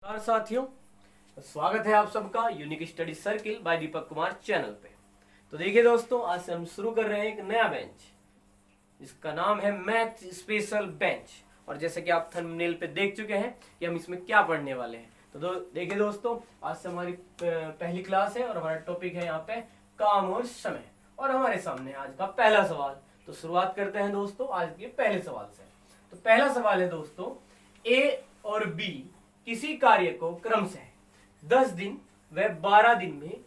नमस्कार साथियों, स्वागत है आप सबका unique study circle bye Deepak Kumar channel पे। तो देखिए दोस्तों, आज से हम शुरू कर रहे हैं एक नया बेंच जिसका नाम है मैथ स्पेशल बेंच। और जैसे कि आप थंबनेल पे देख चुके हैं कि हम इसमें क्या पढ़ने वाले हैं। तो देखिए दोस्तों, आज से हमारी पहली क्लास है और हमारा टॉपिक है यहाँ पे काम और समय। और हमारे सामने आज का पहला सवाल। तो शुरुआत करते हैं दोस्तों आज के पहले सवाल से। तो पहला सवाल है दोस्तों, ए और बी किसी कार्य को क्रमशः 10 दिन व 12 दिन में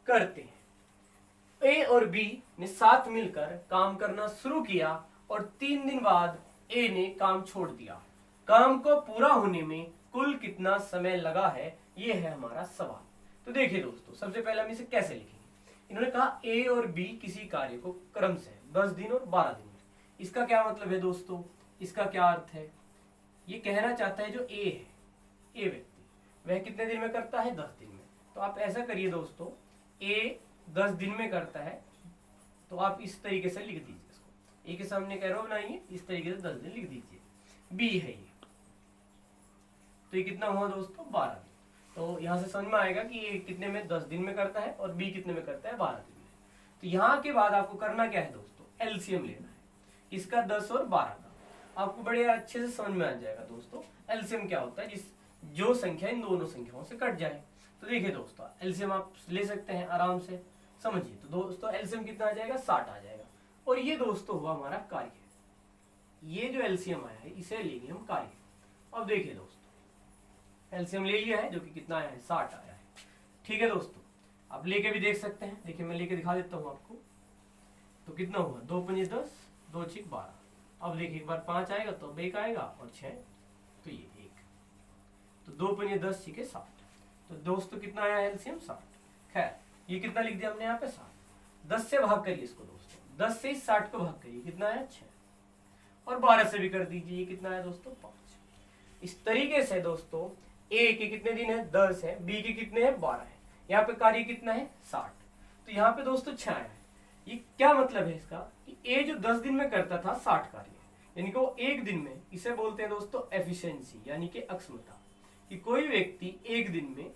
करते हैं। ए और बी ने साथ मिलकर काम करना शुरू किया और 3 दिन बाद ए ने काम छोड़ दिया। काम को पूरा होने में कुल कितना समय लगा है, ये है हमारा सवाल। तो देखिए दोस्तों, सबसे पहले हम इसे कैसे लिखेंगे। इन्होंने कहा ए और बी किसी कार्य को क्रमशः 10 दिन और 12 दिन में। इसका क्या मतलब है दोस्तों, इसका क्या अर्थ है। ये कहना चाहता है जो ए है, ए व्यक्ति, वह कितने दिन में करता है, 10 दिन में। तो आप ऐसा करिए दोस्तों, ए 10 दिन में करता है तो आप इस तरीके से लिख दीजिए इसको। ए के सामने एक एरो बनाइए, इस तरीके से 10 दिन लिख दीजिए। बी है ये, तो ये कितना हुआ दोस्तों, 12 दिन। तो यहां से समझ में आएगा कि ये कितने में 10 दिन में करता है और बी कितने में करता है, 12 दिन में। तो यहाँ के बाद आपको करना क्या है दोस्तों, एलसीएम लेना है इसका 10 और 12 का। आपको बड़े अच्छे से समझ में आ जाएगा दोस्तों एलसीएम क्या होता है, जिस जो संख्या इन दोनों संख्याओं से कट जाए। तो देखिए दोस्तों, एलसीएम आप ले सकते हैं आराम से, समझिए। तो दोस्तों एलसीएम कितना आ जाएगा, 60 आ जाएगा। और ये दोस्तों हुआ हमारा कार्य। ये जो एलसीएम आया है इसे लेंगे हम कार्य। अब देखिए दोस्तों, एलसीएम ले लिया है जो कि कितना आया है, 60 आया है। ठीक है दोस्तों, आप लेके भी देख सकते हैं। देखिए मैं लेके दिखा देता हूँ आपको। तो कितना हुआ, 2 पंजे 10, 2 6 12। अब देखिए एक बार 5 आएगा तो अब 1 आएगा और 6, तो ये 1। तो 2 पंजे 10 6 60। तो दोस्तों कितना आया एलसीएम, 60। खैर ये कितना लिख दिया हमने यहाँ पे, 60। 10 से भाग करिए इसको दोस्तों, 10 से इस 60 को भाग करिए, कितना आया, 6। और 12 से भी कर दीजिए, ये कितना आया दोस्तों, 5। इस तरीके से दोस्तों ए के कितने दिन है, 10 है, बी के कितने हैं, 12 है। यहाँ पे कार्य कितना है, 60। तो यहाँ पे दोस्तों 6 आया है। ये क्या मतलब है इसका, कि ए जो 10 दिन में करता था 60 कार्य, यानी कि वो एक दिन में, इसे बोलते हैं दोस्तों एफिशिएंसी, यानी कि अक्षमता। कि कोई व्यक्ति एक दिन में,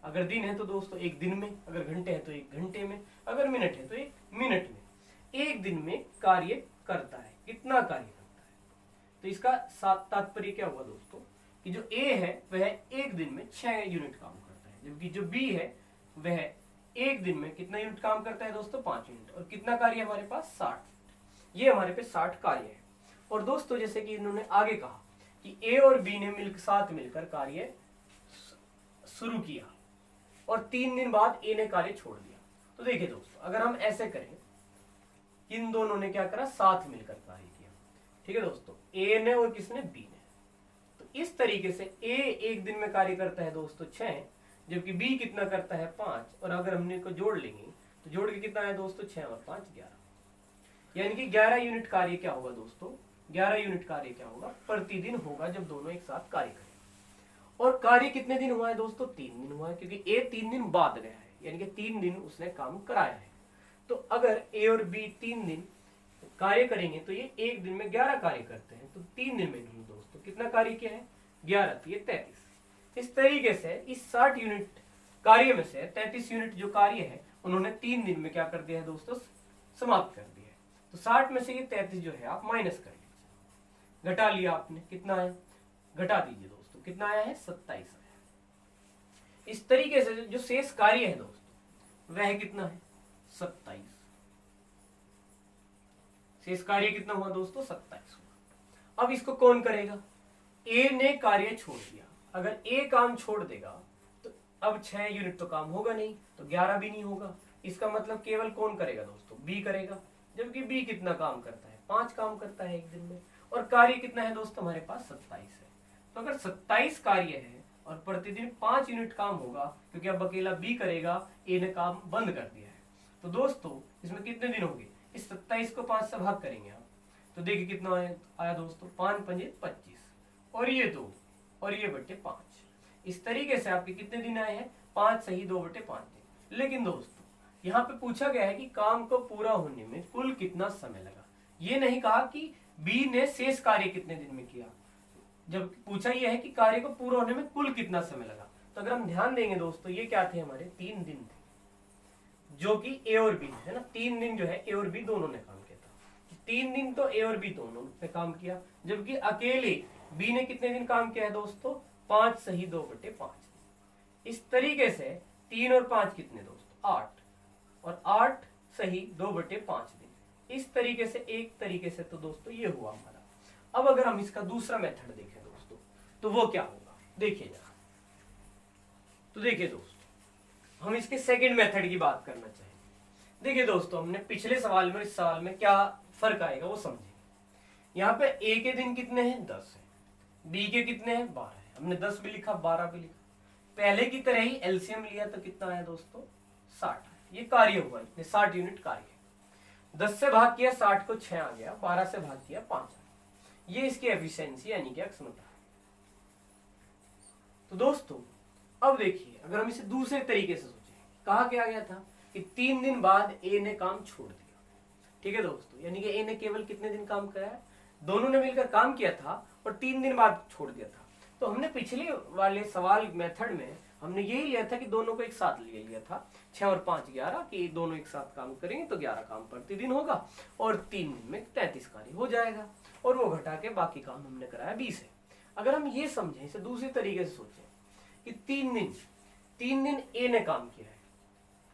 अगर दिन है तो दोस्तों एक दिन में, अगर घंटे हैं तो एक घंटे में, अगर मिनट है तो एक मिनट में, एक दिन में कार्य करता है। कितना कार्य करता है, तो इसका तात्पर्य क्या हुआ दोस्तों, कि जो ए है वह एक दिन में 6 यूनिट काम करता है, जबकि जो बी है वह एक दिन में कितना यूनिट काम करता है दोस्तों, 5 यूनिट। और कितना कार्य हमारे पास, 60। ये हमारे पे 60 कार्य है। और दोस्तों जैसे कि इन्होंने आगे कहा कि ए और बी ने साथ मिलकर कार्य शुरू किया और 3 दिन बाद ए ने कार्य छोड़ दिया। तो देखिए दोस्तों, अगर हम ऐसे करें, इन दोनों ने क्या करा, साथ मिलकर कार्य किया। ठीक है दोस्तों, ए ने और किसने, बी ने। तो इस तरीके से ए एक दिन में कार्य करता है दोस्तों 6, जबकि बी कितना करता है, 5। और अगर हमने को जोड़ लेंगे तो जोड़ के कितना है दोस्तों, 6 और 5 11। यानी कि 11 यूनिट कार्य क्या होगा दोस्तों, 11 यूनिट कार्य क्या होगा, प्रतिदिन होगा, जब दोनों एक साथ कार्य करें। और कार्य कितने दिन हुआ है दोस्तों, 3 दिन हुआ है, क्योंकि ए 3 दिन बाद गया है, यानी कि 3 दिन उसने काम कराया है। तो अगर ए और बी 3 दिन कार्य करेंगे तो ये एक दिन में 11 कार्य करते हैं। तो 3 दिन में दोस्तों कितना कार्य किया है, 11, तो ये 33। इस तरीके से इस 60 यूनिट कार्य में से 33 यूनिट जो कार्य है उन्होंने 3 दिन में क्या कर दिया है दोस्तों, समाप्त कर दिया है। तो 60 में से ये 33 जो है आप माइनस कर लीजिए, घटा लिया आपने, कितना है, घटा दीजिए दोस्तों, कितना आया है, 27 आया। इस तरीके से जो शेष कार्य है दोस्तों वह कितना है, 27। शेष कार्य कितना हुआ दोस्तों, 27 हुआ। अब इसको कौन करेगा, ए ने कार्य छोड़ दिया। अगर ए काम छोड़ देगा तो अब 6 यूनिट तो काम होगा नहीं, तो 11 भी नहीं होगा। इसका मतलब केवल कौन करेगा दोस्तों, बी करेगा। जबकि बी कितना काम करता है, 5 काम करता है एक दिन में। और कार्य कितना है दोस्तों, हमारे पास 27 है। तो अगर 27 कार्य है और प्रतिदिन 5 यूनिट काम होगा, क्योंकि अब अकेला बी करेगा, ए ने काम बंद कर दिया है। तो दोस्तों इसमें कितने दिन होंगे, इस 27 को 5 से भाग करेंगे आप, तो देखिए कितना आया दोस्तों, 5 पंजे 25, और ये 2 और ये बटे 5। इस तरीके से आपके कितने दिन आए हैं, 5 सही 2 बटे 5 दिन। लेकिन दोस्तों यहाँ पे पूछा गया है कि काम को पूरा होने में कुल कितना समय लगा। ये नहीं कहा कि बी ने शेष कार्य कितने दिन में किया, जब पूछा यह है कि कार्य को पूरा होने में कुल कितना समय लगा। तो अगर हम ध्यान देंगे दोस्तों, ये क्या थे हमारे 3 दिन थे, जो कि ए और बी है ना, 3 दिन जो है ए और बी दोनों ने काम किया था। 3 दिन तो ए और बी दोनों ने काम किया, जबकि अकेले बी ने कितने दिन काम किया है दोस्तों, 5 सही 2/5। इस तरीके से 3 और 5 कितने दोस्तों, 8, और 8 सही 2/5 दिन। इस तरीके से, एक तरीके से तो दोस्तों ये हुआ हमारा। अब अगर हम इसका दूसरा मेथड देखें दोस्तों, तो वो क्या होगा, देखिए जरा। तो देखिए दोस्तों, हम इसके सेकंड मेथड की बात करना चाहेंगे। देखिए दोस्तों, हमने पिछले सवाल में इस सवाल में क्या फर्क आएगा वो समझेंगे। यहाँ पे ए के दिन कितने हैं, 10 है, बी के कितने हैं, 12 है। हमने 10 भी लिखा, 12 भी लिखा। पहले की तरह ही एलसीएम लिया तो कितना है दोस्तों, 60 है। ये कार्य हुआ, इतने 60 यूनिट कार्य है। 10 से भाग किया 60 को 6 आ गया, 12 से भाग किया 5 आ गया। ये इसकी एफिशिएंसी यानी कि अक्षमता है। तो दोस्तों अब देखिए, अगर हम इसे दूसरे तरीके से सोचें, कहा क्या गया था कि 3 दिन बाद ए ने काम छोड़ दिया। ठीक है दोस्तों, यानी कि ए ने केवल कितने दिन काम कराया, दोनों ने मिलकर काम किया था और 3 दिन बाद छोड़ दिया था। तो हमने पिछले वाले सवाल मेथड में हमने यही लिया था कि दोनों को एक साथ ले लिया था, 6 और 5 11, कि दोनों एक साथ काम करेंगे तो 11 काम प्रतिदिन होगा और 3 दिन में 33 कार्य हो जाएगा, और वो घटा के बाकी काम हमने कराया 20 है। अगर हम ये समझें, इसे दूसरी तरीके से सोचें कि 3 दिन ए ने काम किया है।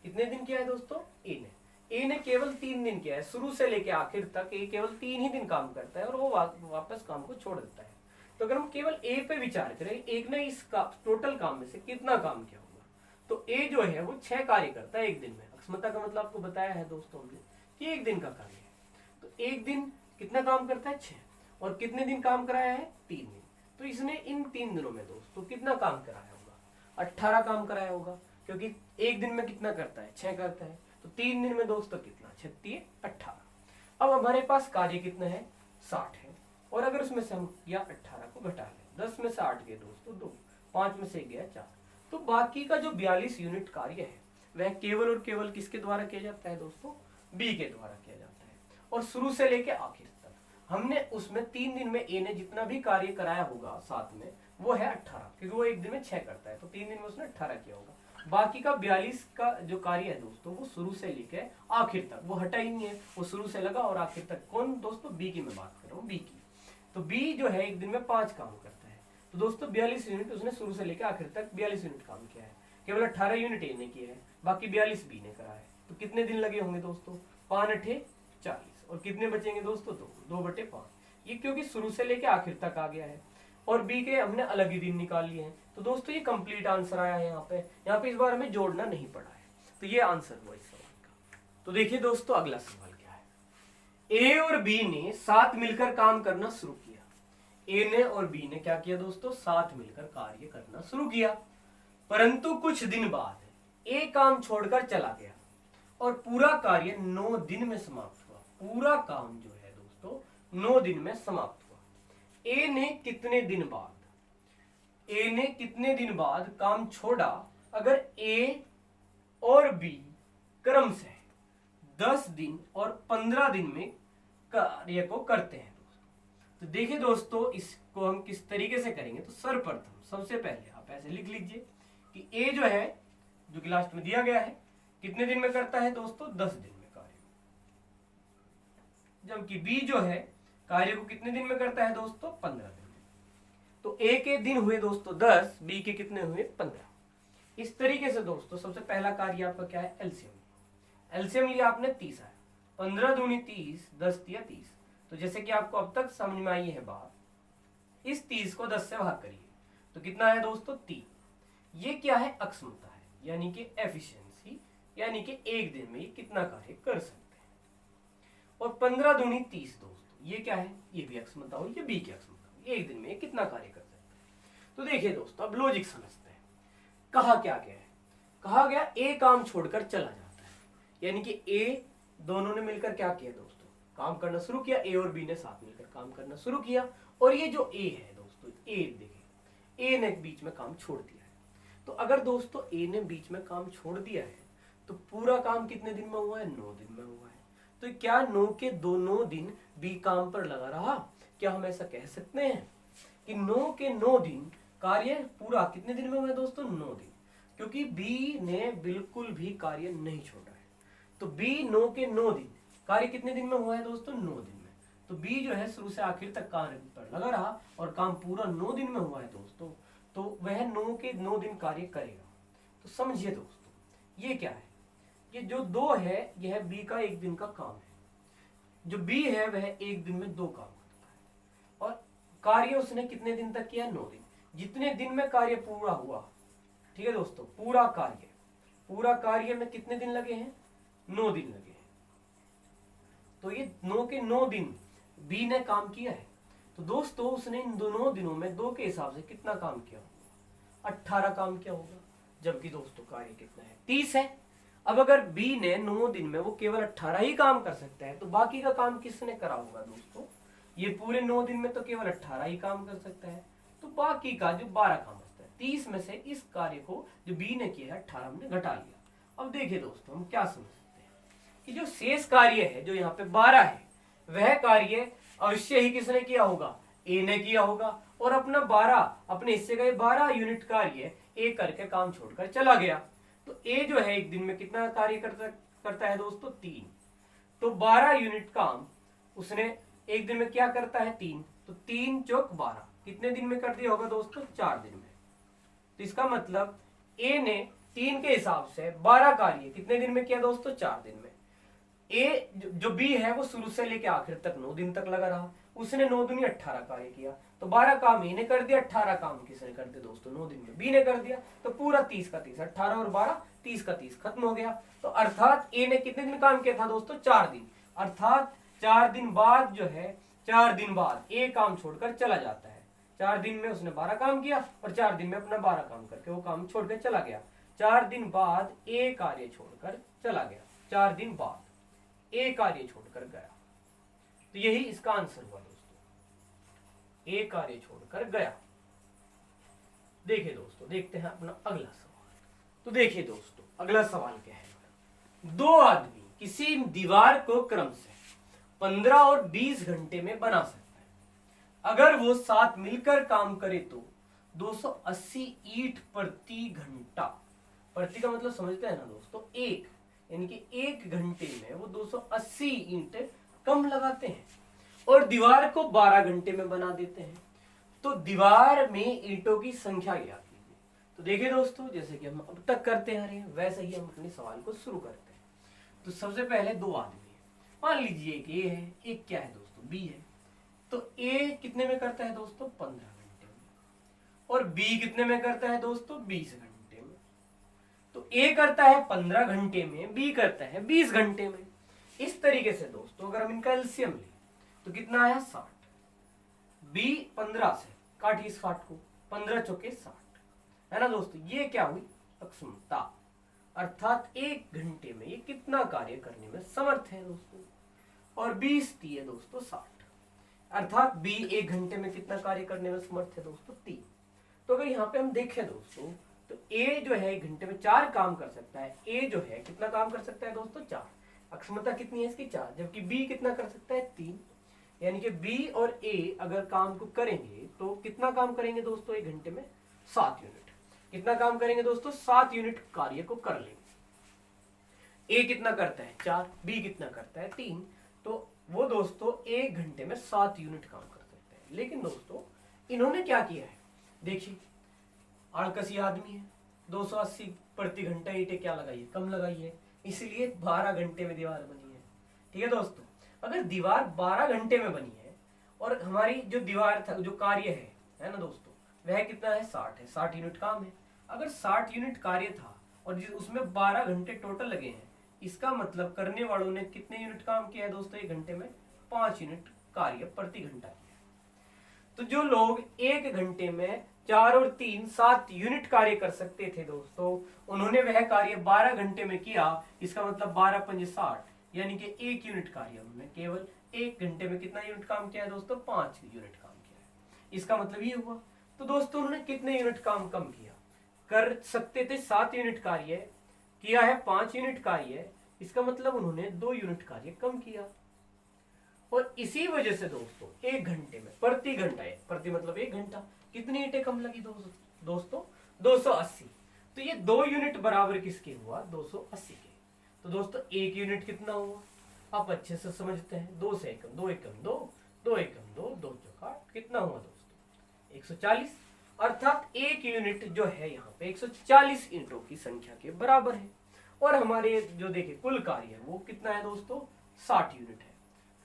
कितने दिन किया है दोस्तों, ए ने केवल 3 दिन किया है, शुरू से लेकर आखिर तक ए केवल 3 ही दिन काम करता है और वो वापस काम को छोड़ देता है। तो अगर हम केवल ए पे विचार करें, एक ने इस टोटल काम में से कितना काम किया होगा, तो ए जो है वो 6 कार्य करता है एक दिन में। अक्षमता का मतलब आपको बताया है दोस्तों हमने कि एक दिन का कार्य है। तो एक दिन कितना काम करता है, 6, और कितने दिन काम कराया है, 3 दिन। तो इसने इन 3 दिनों में दोस्तों कितना काम कराया होगा, 18 काम कराया होगा, क्योंकि एक दिन में कितना करता है, 6 करता है। तो 3 दिन में दोस्तों कितना, 36 18। अब हमारे पास कार्य कितना है, 60 है, और अगर उसमें से हम किया 18 को घटा लें, 10 में से 8 गए दोस्तों 2, 5 में से गया 4, तो बाकी का जो 42 यूनिट कार्य है वह केवल और केवल किसके द्वारा किया जाता है दोस्तों, बी के द्वारा किया जाता है। और शुरू से लेके आखिर तक हमने उसमें 3 दिन में ए ने जितना भी कार्य कराया होगा साथ में, वो है 18, क्योंकि वो एक दिन में 6 करता है, तो 3 दिन में उसने 18 किया होगा। बाकी का 42 का जो कार्य है दोस्तों, वो शुरू से लेके आखिर तक, वो हटा ही नहीं है, वो शुरू से लगा और आखिर तक। कौन दोस्तों, बी की मैं बात कर रहा हूँ, बी की। तो बी जो है एक दिन में 5 काम करता है, तो दोस्तों 42 यूनिट उसने शुरू से लेकर आखिर तक 42 यूनिट काम किया है। केवल 18 यूनिट ए ने किया है, बाकी 42 बी ने करा है। तो कितने दिन लगे होंगे दोस्तों, 5 8 40, और कितने बचेंगे दोस्तों, 2/5। ये क्योंकि शुरू से लेकर आखिर तक आ गया है, और बी के हमने अलग ही दिन निकाल लिए हैं। तो दोस्तों ये कंप्लीट आंसर आया है। यहाँ पे इस बार हमें जोड़ना नहीं पड़ा है, तो ये आंसर हुआ इस सवाल का। तो देखिए दोस्तों, अगला सवाल क्या है। ए और बी ने साथ मिलकर काम करना शुरू किया। ए ने और बी ने क्या किया दोस्तों, साथ मिलकर कार्य करना शुरू किया, परंतु कुछ दिन बाद ए काम छोड़कर चला गया और पूरा कार्य 9 दिन में समाप्त हुआ। पूरा काम जो है दोस्तों 9 दिन में समाप्त हुआ। ए ने कितने दिन बाद काम छोड़ा, अगर ए और बी क्रमशः 10 दिन और 15 दिन में कार्य को करते हैं दोस्तों। तो देखिए दोस्तों, इसको हम किस तरीके से करेंगे। तो सर्वप्रथम सबसे पहले आप ऐसे लिख लीजिए कि ए जो है, जो कि लास्ट में दिया गया है, कितने दिन में करता है दोस्तों, 10 दिन में कार्य, जबकि बी जो है कार्य को कितने दिन में करता है दोस्तों, 15 दिन में। तो ए के दिन हुए दोस्तों 10, बी के कितने हुए, 15। इस तरीके से दोस्तों सबसे पहला कार्य आपका क्या है, एलसीएम लिया आपने 30 है, 15 दूनी 30, 10 दिया 30। तो जैसे कि आपको अब तक समझ में आई है बात, इस 30 को 10 से भाग करिए तो कितना है दोस्तों, 3। ये क्या है, अक्षमता है, यानी कि एफिशिएंसी, यानी कि एक दिन में ये कितना कार्य कर सकते हैं। और 15 दूनी 30 दोस्तों, ये क्या है, ये भी अक्षमता हो, ये बी की अक्षमता हो, एक दिन में ये कितना कार्य कर सकते हैं। तो देखिए दोस्तों, अब लॉजिक समझते हैं। कहा क्या गया है, कहा गया ए काम छोड़कर चला जाता है, यानी कि ए, दोनों ने मिलकर क्या किया दोस्तों, काम करना शुरू किया। ए और बी ने साथ मिलकर काम करना शुरू किया, और ये जो ए है दोस्तों, ए देखिए, ए ने बीच में काम छोड़ दिया है। तो अगर दोस्तों ए ने बीच में काम छोड़ दिया है, तो पूरा काम कितने दिन में हुआ है, 9 दिन में हुआ है। तो क्या 9 के दोनों दिन बी काम पर लगा रहा, क्या हम ऐसा कह सकते हैं। कि 9 के 9 दिन कार्य पूरा कितने दिन में हुआ है दोस्तों? 9 दिन, क्योंकि बी ने बिल्कुल भी कार्य नहीं छोड़ा है। तो बी 9 के 9 दिन कार्य कितने दिन में हुआ है दोस्तों? 9 दिन में। तो बी जो है शुरू से आखिर तक कार्य पर लगा रहा और काम पूरा 9 दिन में हुआ है दोस्तों, तो वह 9 के 9 दिन कार्य करेगा। तो समझिए दोस्तों ये क्या है, ये जो 2 है यह बी का 1 दिन का काम है, जो बी है वह 1 दिन में 2 काम करता है और कार्य उसने कितने दिन तक किया? 9 दिन। जितने दिन में कार्य पूरा हुआ, ठीक है दोस्तों, पूरा कार्य में कितने दिन लगे हैं? 9 दिन लगे हैं। तो ये 9 के 9 दिन बी ने काम किया है। तो दोस्तों उसने इन दोनों दिनों में 2 के हिसाब से कितना काम किया होगा? 18 काम किया होगा, जबकि दोस्तों कार्य कितना है? 30 है। अब अगर बी ने 9 दिन में वो केवल 18 ही काम कर सकता है, तो बाकी का काम किसने करा होगा दोस्तों? ये पूरे 9 दिन में तो केवल 18 ही काम कर सकता है, तो बाकी का जो 12 काम बचता है, 30 में से इस कार्य को जो बी ने किया है 18 हमने घटा लिया। अब देखिए दोस्तों हम क्या समझ सकते हैं कि जो शेष कार्य है जो यहाँ पे 12 है, वह कार्य अवश्य ही किसने किया होगा? ए ने किया होगा। और अपना 12 अपने हिस्से का 12 यूनिट कार्य ए करके काम छोड़कर चला गया। तो ए जो है 1 दिन में कितना कार्य करता है दोस्तों? 3। तो 12 यूनिट काम उसने 1 दिन में क्या करता है? 3। तो 3 चौक 12 कितने दिन में कर दिया होगा दोस्तों? 4 दिन में। तो इसका मतलब ए ने 3 के हिसाब से 12 कार्य कितने दिन में किया दोस्तों? 4 दिन में। ए जो बी है वो शुरू से लेकर आखिर तक 9 दिन तक लगा रहा, उसने 9 दूनी 18 कार्य किया। तो 12 काम ए ने कर दिया, 18 काम किसने कर दिया दोस्तों? 9 दिन में बी ने कर दिया। तो पूरा 30 का 30, 18 और 12 30 का 30 खत्म हो गया। तो अर्थात ए ने कितने दिन काम किया था दोस्तों? 4 दिन। अर्थात 4 दिन बाद जो है, 4 दिन बाद ए काम छोड़कर चला जाता है। 4 दिन में उसने 12 काम किया और 4 दिन में अपना 12 काम करके वो काम छोड़कर चला गया। 4 दिन बाद ए कार्य छोड़कर चला गया, 4 दिन बाद ए कार्य छोड़कर गया। तो यही इसका आंसर हुआ दोस्तों, ए कार्य छोड़कर गया। देखिए दोस्तों देखते हैं अपना अगला सवाल। तो देखिए दोस्तों अगला सवाल क्या है? 2 आदमी किसी दीवार को क्रम से 15 और 20 घंटे में बना सकता है। अगर वो साथ मिलकर काम करे तो 280 ईंट प्रति घंटा, प्रति का मतलब समझते हैं ना दोस्तों? 1, यानी कि 1 घंटे में वो 280 ईंट कम लगाते हैं और दीवार को 12 घंटे में बना देते हैं। तो दीवार में ईंटों की संख्या ज्ञात कीजिए। तो देखिए दोस्तों जैसे कि हम अब तक करते आ रहे हैं वैसे ही हम अपने सवाल को शुरू करते हैं। तो सबसे पहले 2 आदमी है, मान लीजिए कि ए है, एक क्या है दोस्तों? बी है। तो ए कितने में करता है दोस्तों? 15 घंटे में। और बी कितने में करता है दोस्तों? 20 घंटे में। तो ए करता है 15 घंटे में, बी करता है 20 घंटे में। इस तरीके से दोस्तों अगर हम इनका एलसीएम लें तो कितना आया? 60। बी 15 से काटिए इस 60 को, 15 चौके 60, है ना दोस्तों? ये क्या हुई? अक्षमता। अर्थात 1 घंटे में ये कितना कार्य करने में समर्थ है दोस्तों? और 20 दिए दोस्तों 60, अर्थात बी 1 घंटे में कितना कार्य करने में समर्थ है दोस्तों? 3। तो अगर यहाँ पे हम देखें दोस्तों तो ए जो है 1 घंटे में 4 काम कर सकता है। ए जो है कितना काम कर सकता है दोस्तों? 4। अक्षमता कितनी है इसकी? 4। जबकि बी कितना कर सकता है? 3। यानी कि बी और ए अगर काम को करेंगे तो कितना काम करेंगे दोस्तों? 1 घंटे में 7 यूनिट। कितना काम करेंगे दोस्तों? 7 यूनिट कार्य को कर लेंगे। ए कितना करता है? 4। बी कितना करता है? 3। तो वो दोस्तों 1 घंटे में 7 यूनिट काम कर सकते हैं। लेकिन दोस्तों इन्होंने क्या किया है? देखिए आलकसी आदमी है, 280 प्रति घंटा ईंटें क्या लगाई है? कम लगाई है, इसलिए 12 घंटे में दीवार बनी है। ठीक है दोस्तों, अगर दीवार 12 घंटे में बनी है और हमारी जो दीवार था, जो कार्य है ना दोस्तों, वह कितना है? 60 है। 60 यूनिट काम है। अगर 60 यूनिट कार्य था और उसमें 12 घंटे टोटल लगे हैं, इसका मतलब करने वालों ने कितने यूनिट काम किया है दोस्तों? 1 घंटे में 5 यूनिट कार्य प्रति घंटा किया। तो जो लोग 1 घंटे में 4 और 3 7 यूनिट कार्य कर सकते थे दोस्तों, उन्होंने वह कार्य 12 घंटे में किया। इसका मतलब 12 पंजे 60, यानी कि 1 यूनिट कार्य उन्होंने केवल 1 घंटे में कितना यूनिट काम किया है दोस्तों? 5 यूनिट काम किया है। इसका मतलब ये हुआ। तो दोस्तों उन्होंने कितने यूनिट काम कम किया? कर सकते थे 7 यूनिट कार्य, किया है 5 यूनिट कार्य। इसका मतलब उन्होंने 2 यूनिट कार्य कम किया। और इसी वजह से दोस्तों 1 घंटे में प्रति घंटा है, प्रति मतलब 1 घंटा, कितनी ईंटें कम लगी दोस्तों 280। तो ये 2 यूनिट बराबर किसके हुआ 280 के। तो दोस्तों 1 यूनिट कितना हुआ आप अच्छे से समझते हैं, 2 से एकम 2 एकम 2 2 एकम 2 2 चौका कितना हुआ दोस्तों 140। अर्थात 1 यूनिट जो है यहाँ पे 140 ईंटों की संख्या के बराबर है। और हमारे जो देखिए कुल कार्य है वो कितना है दोस्तों 60 यूनिट है।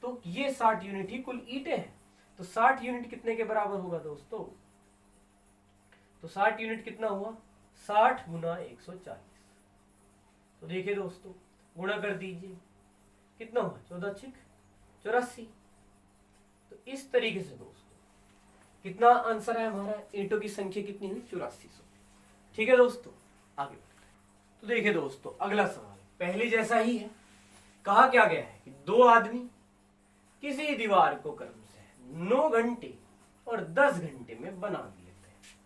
तो ये 60 यूनिट ही कुल ईंटें हैं। तो 60 यूनिट कितने के बराबर होगा दोस्तों, तो 60 यूनिट कितना हुआ 60 गुना 140। तो देखिए दोस्तों गुणा कर दीजिए कितना हुआ 14 छिक 84। तो इस तरीके से दोस्तों कितना आंसर है हमारा, ईंटों की संख्या कितनी हुई 8400। ठीक है दोस्तों आगे बढ़ते हैं। तो देखिए दोस्तों अगला सवाल पहले जैसा ही है। कहा क्या गया है कि 2 आदमी किसी दीवार को क्रम से 9 घंटे और 10 घंटे में बना लेते हैं।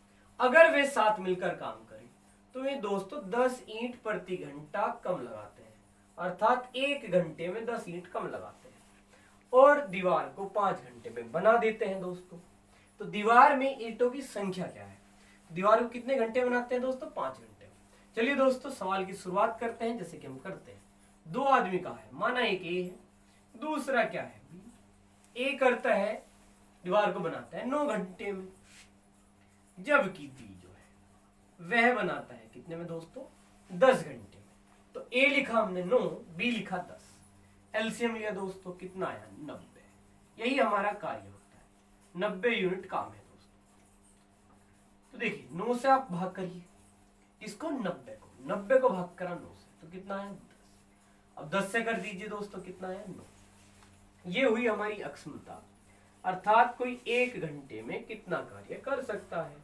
अगर वे साथ मिलकर काम करें तो वे दोस्तों 10 ईंट प्रति घंटा कम लगाते हैं। अर्थात 1 घंटे में 10 ईंट कम लगाते हैं और दीवार को 5 घंटे में बना देते हैं दोस्तों। तो दीवार में ईंटों की संख्या क्या है, दीवार को कितने घंटे बनाते हैं दोस्तों 5 घंटे। चलिए दोस्तों सवाल की शुरुआत करते हैं जैसे कि हम करते हैं। 2 आदमी का है, माना एक ए है, दूसरा क्या है बी। ए करता है दीवार को बनाता है 9 घंटे में, जबकि बी जो है वह बनाता है कितने में दोस्तों 10 घंटे में। तो ए लिखा हमने 9, बी लिखा 10, एलसीएम लिया दोस्तों कितना आया 90। यही हमारा कार्य होता है, 90 यूनिट काम है दोस्तों। तो देखिए 9 से आप भाग करिए इसको 90 को भाग करा 9 से तो कितना आया 10। अब 10 से कर दीजिए दोस्तों कितना आया 9। ये हुई हमारी अक्षमता, अर्थात कोई 1 घंटे में कितना कार्य कर सकता है।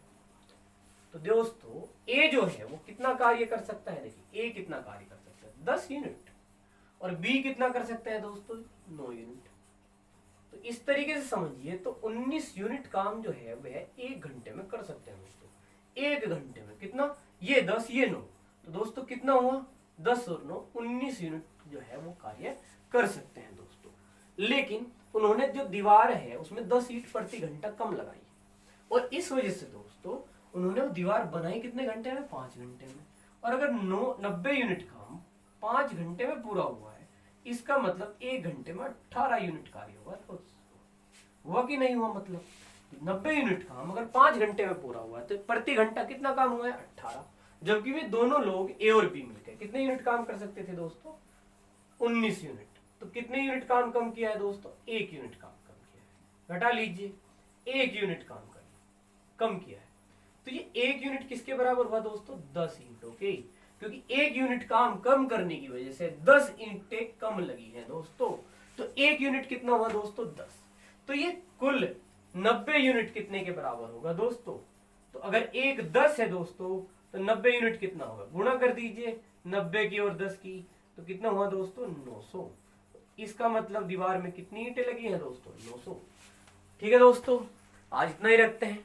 तो दोस्तों ए जो है वो कितना कार्य कर सकता है, देखिए ए कितना कार्य कर सकता है 10 यूनिट और बी कितना कर सकता है दोस्तों 9 यूनिट। तो इस तरीके से समझिए तो 19 यूनिट काम जो है वह 1 घंटे में कर सकते हैं दोस्तों। 1 घंटे में कितना, ये 10 ये 9, तो दोस्तों कितना हुआ 10 और 9 19 यूनिट जो है वो कार्य कर सकते हैं दोस्तों। लेकिन उन्होंने जो दीवार है उसमें 10 ईंट प्रति घंटा कम लगाई और इस वजह से दोस्तों उन्होंने वो दीवार बनाई कितने घंटे में 5 घंटे में। और अगर 90 यूनिट काम 5 घंटे में पूरा हुआ है इसका मतलब 1 घंटे में 18 यूनिट कार्य हुआ। तो हुआ कि नहीं हुआ, मतलब 90 यूनिट काम अगर 5 घंटे में पूरा हुआ तो प्रति घंटा कितना काम हुआ है 18। जबकि वे दोनों लोग ए और बी मिलकर कितने यूनिट काम कर सकते थे दोस्तों 19 यूनिट। तो कितने यूनिट काम कम किया है दोस्तों 1 यूनिट काम कम किया है। घटा लीजिए 1 यूनिट काम कम किया है। तो ये 1 यूनिट किसके बराबर हुआ दोस्तों 10 ईंटों के, क्योंकि 1 यूनिट काम कम करने की वजह से 10 ईंटें कम लगी हैं दोस्तों। तो 1 यूनिट कितना हुआ दोस्तों 10। तो ये कुल 90 यूनिट कितने के बराबर होगा दोस्तों, तो अगर 1 10 है दोस्तों तो 90 यूनिट कितना होगा, गुणा कर दीजिए 90 की और 10 की तो कितना हुआ दोस्तों 900। इसका मतलब दीवार में कितनी ईंटें लगी हैं दोस्तों 900। ठीक है दोस्तों आज इतना ही रखते हैं।